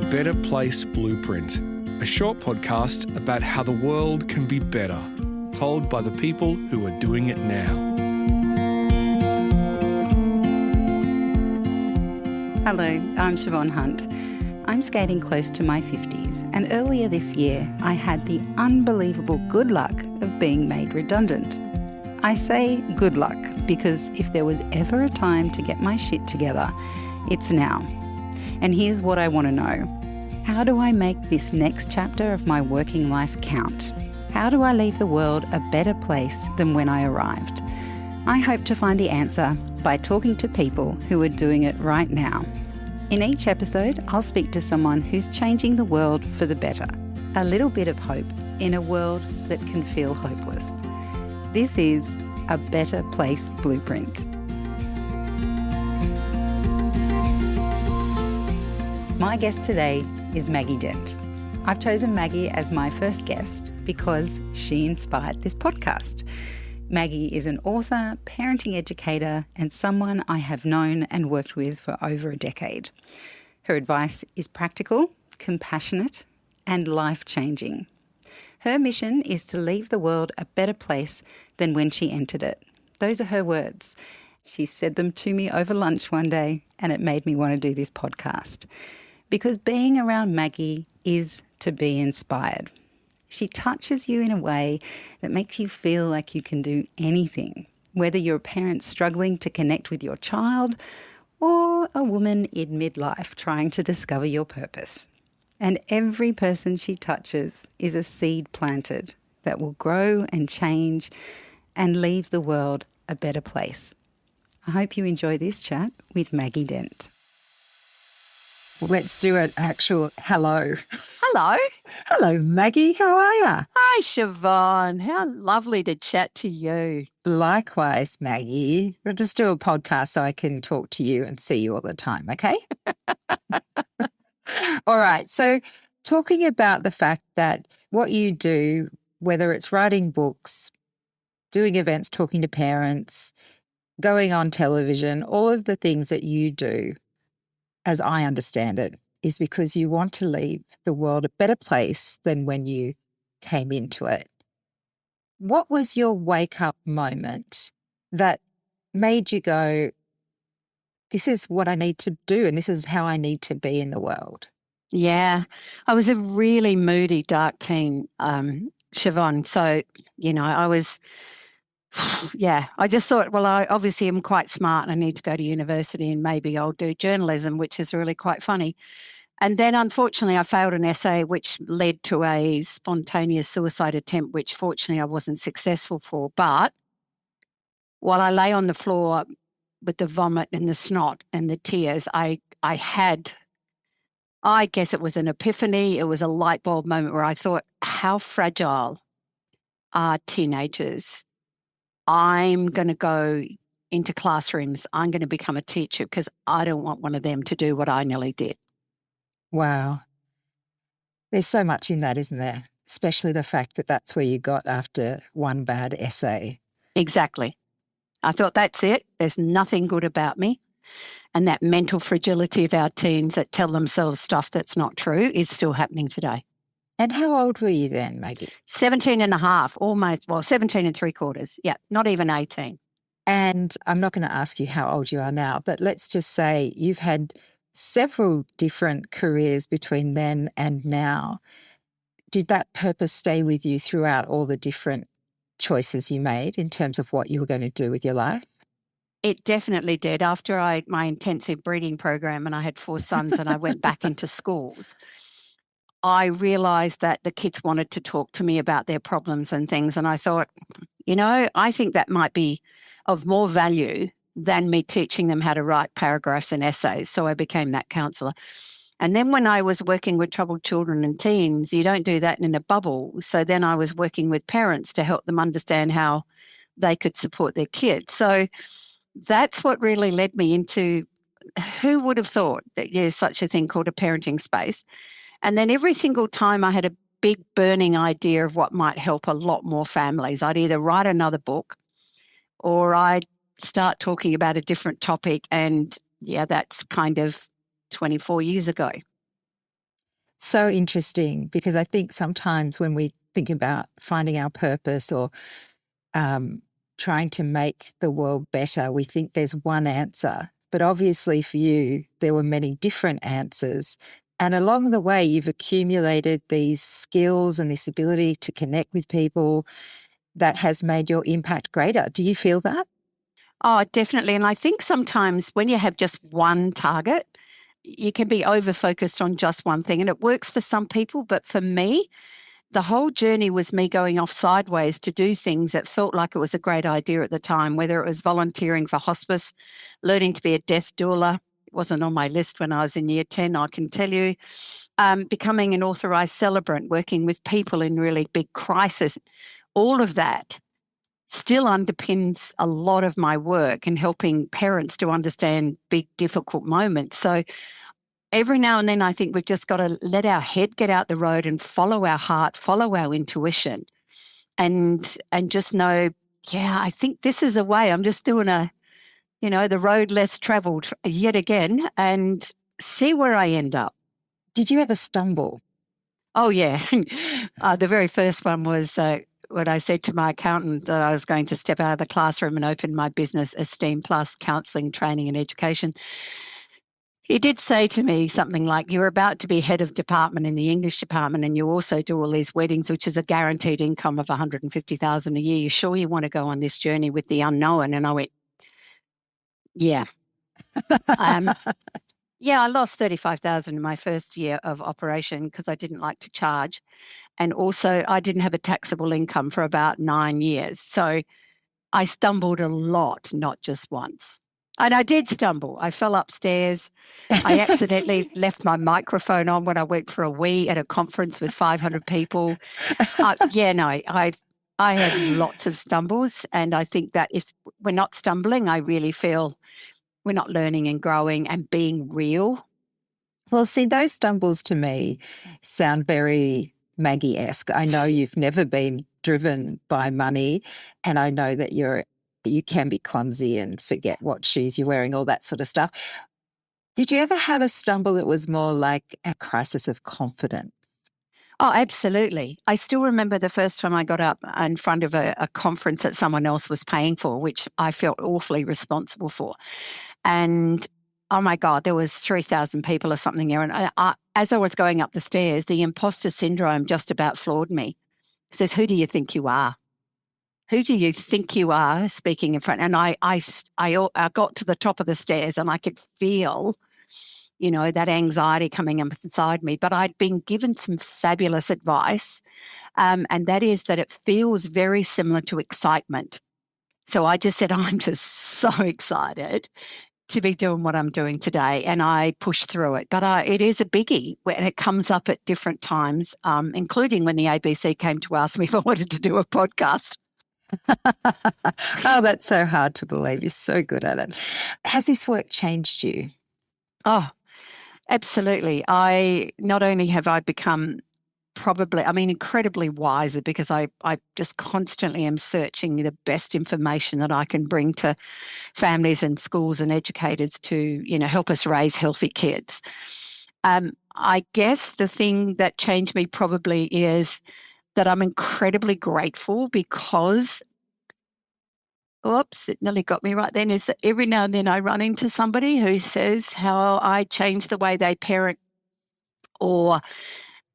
Better Place Blueprint, a short podcast about how the world can be better, told by the people who are doing it now. Hello, I'm Shevonne Hunt. I'm skating close to my 50s, and earlier this year I had the unbelievable good luck of being made redundant. I say good luck because if there was ever a time to get my shit together, it's now. And here's what I want to know. How do I make this next chapter of my working life count? How do I leave the world a better place than when I arrived? I hope to find the answer by talking to people who are doing it right now. In each episode, I'll speak to someone who's changing the world for the better. A little bit of hope in a world that can feel hopeless. This is a Better Place Blueprint. My guest today is Maggie Dent. I've chosen Maggie as my first guest because she inspired this podcast. Maggie is an author, parenting educator, and someone I have known and worked with for over a decade. Her advice is practical, compassionate, and life-changing. Her mission is to leave the world a better place than when she entered it. Those are her words. She said them to me over lunch one day, and it made me want to do this podcast. Because being around Maggie is to be inspired. She touches you in a way that makes you feel like you can do anything, whether you're a parent struggling to connect with your child or a woman in midlife trying to discover your purpose. And every person she touches is a seed planted that will grow and change and leave the world a better place. I hope you enjoy this chat with Maggie Dent. Let's do an actual hello. Hello. Hello, Maggie. How are you? Hi, Shevonne. How lovely to chat to you. Likewise, Maggie. We'll just do a podcast so I can talk to you and see you all the time, okay? All right. So talking about the fact that what you do, whether it's writing books, doing events, talking to parents, going on television, all of the things that you do, as I understand it, is because you want to leave the world a better place than when you came into it. What was your wake-up moment that made you go, this is what I need to do and this is how I need to be in the world? Yeah, I was a really moody, dark teen, Shevonne. So, I was, I just thought, well, I obviously am quite smart and I need to go to university and maybe I'll do journalism, which is really quite funny. And then unfortunately I failed an essay which led to a spontaneous suicide attempt, which fortunately I wasn't successful for. But while I lay on the floor with the vomit and the snot and the tears, I guess it was an epiphany. It was a light bulb moment where I thought, how fragile are teenagers? I'm going to go into classrooms. I'm going to become a teacher because I don't want one of them to do what I nearly did. Wow. There's so much in that, isn't there? Especially the fact that that's where you got after one bad essay. Exactly. I thought, that's it. There's nothing good about me. And that mental fragility of our teens that tell themselves stuff that's not true is still happening today. And how old were you then, Maggie? 17 and a half, almost, 17 and 3/4. Yeah, not even 18. And I'm not going to ask you how old you are now, but let's just say you've had several different careers between then and now. Did that purpose stay with you throughout all the different choices you made in terms of what you were going to do with your life? It definitely did. After my intensive breeding program and I had 4 sons and I went back into schools, I realised that the kids wanted to talk to me about their problems and things. And I thought, I think that might be of more value than me teaching them how to write paragraphs and essays. So I became that counsellor. And then when I was working with troubled children and teens, you don't do that in a bubble. So then I was working with parents to help them understand how they could support their kids. So that's what really led me into, who would have thought that there's such a thing called a parenting space? And then every single time I had a big burning idea of what might help a lot more families, I'd either write another book or I'd start talking about a different topic. And that's kind of 24 years ago. So interesting, because I think sometimes when we think about finding our purpose or trying to make the world better, we think there's one answer. But obviously for you, there were many different answers. And along the way, you've accumulated these skills and this ability to connect with people that has made your impact greater. Do you feel that? Oh, definitely. And I think sometimes when you have just one target, you can be over-focused on just one thing. And it works for some people, but for me, the whole journey was me going off sideways to do things that felt like it was a great idea at the time, whether it was volunteering for hospice, learning to be a death doula. It wasn't on my list when I was in year 10, I can tell you. Becoming an authorised celebrant, working with people in really big crisis. All of that still underpins a lot of my work and helping parents to understand big, difficult moments. So every now and then, I think we've just got to let our head get out the road and follow our heart, follow our intuition, and just know, yeah, I think this is a way. I'm just doing the road less traveled yet again, and see where I end up. Did you ever stumble? Oh, yeah. The very first one was when I said to my accountant that I was going to step out of the classroom and open my business, Esteem Plus Counselling, Training and Education. He did say to me something like, you're about to be head of department in the English department and you also do all these weddings, which is a guaranteed income of $150,000 a year. You sure you want to go on this journey with the unknown? And I went, yeah. Yeah, I lost $35,000 in my first year of operation because I didn't like to charge. And also I didn't have a taxable income for about 9 years. So I stumbled a lot, not just once. And I did stumble. I fell upstairs. I accidentally left my microphone on when I went for a wee at a conference with 500 people. I had lots of stumbles. And I think that if we're not stumbling, I really feel we're not learning and growing and being real. Well, see, those stumbles to me sound very Maggie-esque. I know you've never been driven by money, and I know that you can be clumsy and forget what shoes you're wearing, all that sort of stuff. Did you ever have a stumble that was more like a crisis of confidence? Oh, absolutely. I still remember the first time I got up in front of a conference that someone else was paying for, which I felt awfully responsible for. And oh my God, there was 3,000 people or something there. And as I was going up the stairs, the imposter syndrome just about floored me. It says, who do you think you are? Who do you think you are speaking in front? And I got to the top of the stairs and I could feel, that anxiety coming up inside me. But I'd been given some fabulous advice, and that is that it feels very similar to excitement. So I just said, I'm just so excited to be doing what I'm doing today, and I pushed through it. But it is a biggie, and it comes up at different times, including when the ABC came to ask me if I wanted to do a podcast. Oh, that's so hard to believe. You're so good at it. Has this work changed you? Oh, absolutely. Not only have I become incredibly wiser because I just constantly am searching the best information that I can bring to families and schools and educators to, help us raise healthy kids. I guess the thing that changed me probably is that I'm incredibly grateful because, it nearly got me right then, is that every now and then I run into somebody who says how I changed the way they parent, or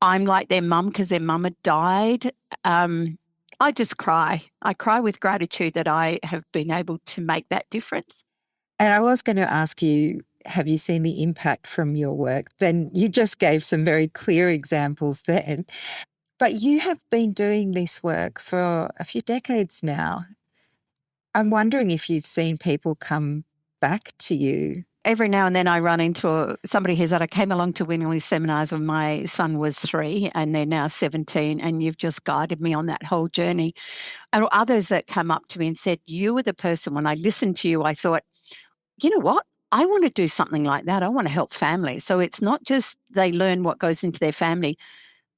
I'm like their mum because their mum had died. I just cry. I cry with gratitude that I have been able to make that difference. And I was going to ask you, have you seen the impact from your work? Then you just gave some very clear examples then. But you have been doing this work for a few decades now. I'm wondering if you've seen people come back to you. Every now and then I run into somebody who said, I came along to Winnerly seminars when my son was 3 and they're now 17, and you've just guided me on that whole journey. And others that come up to me and said, you were the person, when I listened to you, I thought, you know what? I want to do something like that. I want to help families. So it's not just they learn what goes into their family.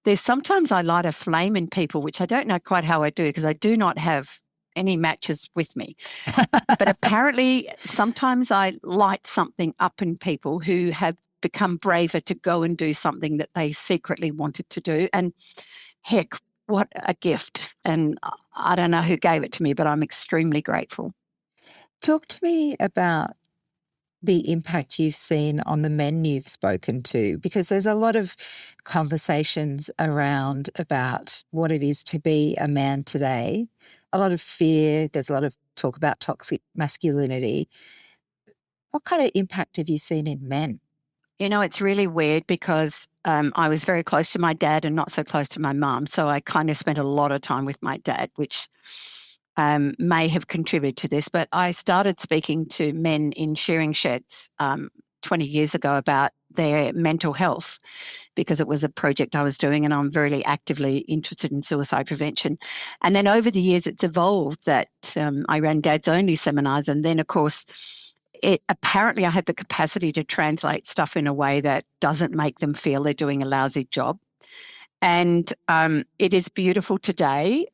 There's sometimes I light a flame in people, which I don't know quite how I do because I do not have any matches with me. But apparently sometimes I light something up in people who have become braver to go and do something that they secretly wanted to do. And heck, what a gift. And I don't know who gave it to me, but I'm extremely grateful. Talk to me about the impact you've seen on the men you've spoken to, because there's a lot of conversations around about what it is to be a man today. A lot of fear. There's a lot of talk about toxic masculinity. What kind of impact have you seen in men? You know, it's really weird because I was very close to my dad and not so close to my mum. So I kind of spent a lot of time with my dad, which may have contributed to this. But I started speaking to men in shearing sheds 20 years ago about their mental health because it was a project I was doing, and I'm very actively interested in suicide prevention. And then over the years, it's evolved that I ran Dad's Only seminars. And then, of course, apparently I have the capacity to translate stuff in a way that doesn't make them feel they're doing a lousy job. And it is beautiful today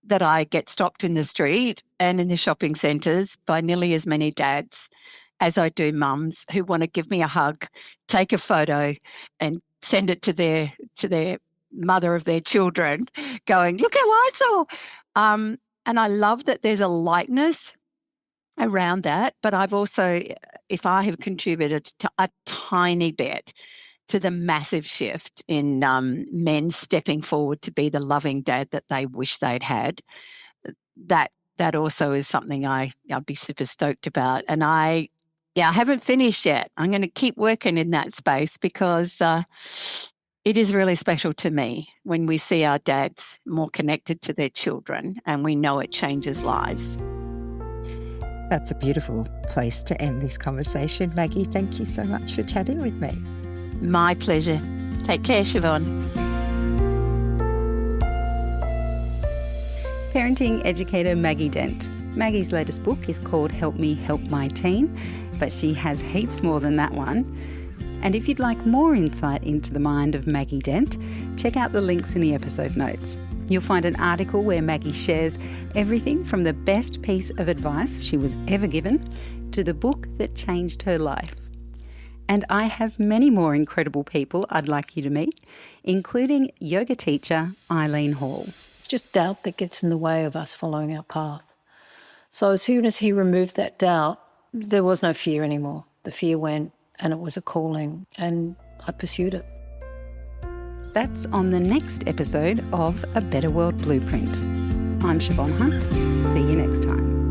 that I get stopped in the street and in the shopping centres by nearly as many dads as I do mums who want to give me a hug, take a photo and send it to their mother of their children going, look how I saw. And I love that there's a lightness around that. But I've also, if I have contributed to a tiny bit to the massive shift in men stepping forward to be the loving dad that they wish they'd had, that also is something I'd be super stoked about. And I haven't finished yet. I'm going to keep working in that space because it is really special to me when we see our dads more connected to their children, and we know it changes lives. That's a beautiful place to end this conversation. Maggie, thank you so much for chatting with me. My pleasure. Take care, Shevonne. Parenting educator Maggie Dent. Maggie's latest book is called Help Me Help My Teen, but she has heaps more than that one. And if you'd like more insight into the mind of Maggie Dent, check out the links in the episode notes. You'll find an article where Maggie shares everything from the best piece of advice she was ever given to the book that changed her life. And I have many more incredible people I'd like you to meet, including yoga teacher Eileen Hall. It's just doubt that gets in the way of us following our path. So as soon as he removed that doubt, there was no fear anymore. The fear went, and it was a calling, and I pursued it. That's on the next episode of A Better World Blueprint. I'm Shevonne Hunt. See you next time.